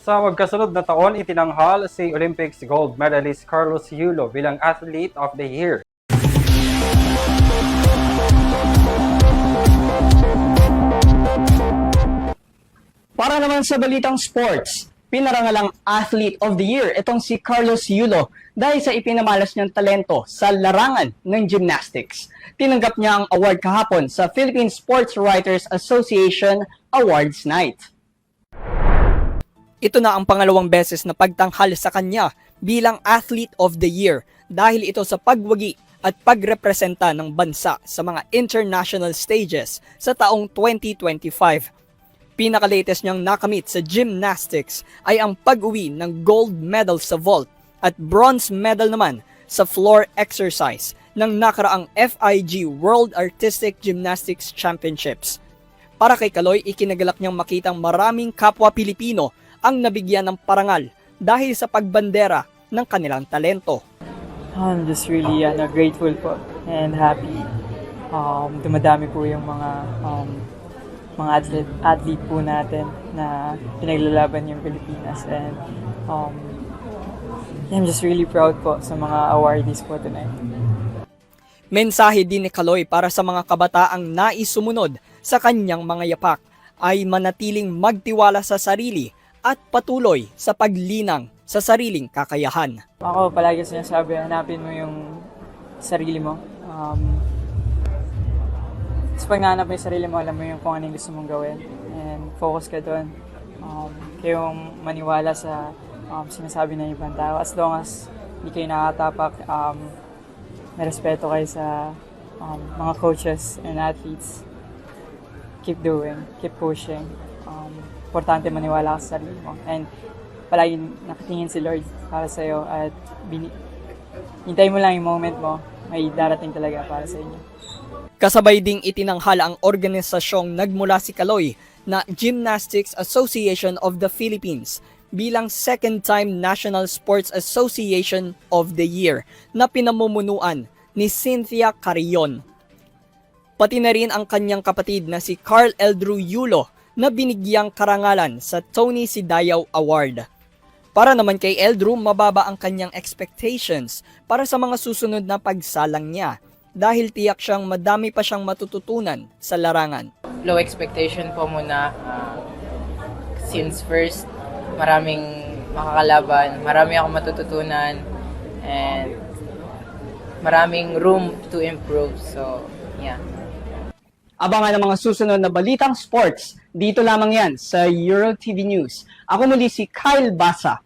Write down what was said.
Sa magkasunod na taon, itinanghal si Olympics gold medalist Carlos Yulo bilang Athlete of the Year. Para naman sa balitang sports, pinarangalang Athlete of the Year itong si Carlos Yulo dahil sa ipinamalas niyang talento sa larangan ng gymnastics. Tinanggap niya ang award kahapon sa Philippine Sports Writers Association Awards Night. Ito na ang pangalawang beses na pagtanghal sa kanya bilang Athlete of the Year dahil ito sa pagwagi at pagrepresenta ng bansa sa mga international stages sa taong 2025. Pinaka-latest niyang nakamit sa gymnastics ay ang pag-uwi ng gold medal sa vault at bronze medal naman sa floor exercise ng nakaraang FIG World Artistic Gymnastics Championships. Para kay Kaloy, ikinagalak niyang makitang maraming kapwa Pilipino ang nabigyan ng parangal dahil sa pagbandera ng kanilang talento. I'm just really grateful po and happy. Dumadami po yung mga athlete po natin na pinaglalaban yung Pilipinas, and I'm just really proud po sa mga awardees po tonight. Mensahe din ni Kaloy para sa mga kabataang nais sumunod sa kanyang mga yapak ay manatiling magtiwala sa sarili at patuloy sa paglinang sa sariling kakayahan. Ako palagi sinasabi, hanapin mo yung sarili mo. Sa pag nahanap mo yung sarili mo, alam mo yung kung ano yung gusto mong gawin. And focus ka doon. Kayong maniwala sa sinasabi ng ibang tao. As long as hindi kayo nakatapak, may respeto kayo sa mga coaches and athletes. Keep doing, keep pushing. Importante maniwala ka sa sarili mo. And palagi nakatingin si Lord para sa'yo at hintayin mo lang yung moment mo, may darating talaga para sa inyo. Kasabay ding itinanghal ang organisasyong nagmula si Kaloy na Gymnastics Association of the Philippines bilang second-time National Sports Association of the Year na pinamumunuan ni Cynthia Carrion. Pati na rin ang kanyang kapatid na si Carl Eldrew Yulo na binigyang karangalan sa Tony Sidayaw Award. Para naman kay Eldrew, mababa ang kanyang expectations para sa mga susunod na pagsalang niya dahil tiyak siyang madami pa siyang matututunan sa larangan. Low expectation po muna. Since first, maraming makakalaban, marami akong matututunan, and maraming room to improve. So, yeah. Abangan ang mga susunod na balitang sports dito lamang yan sa EuroTV News. Ako muli si Kyle Basa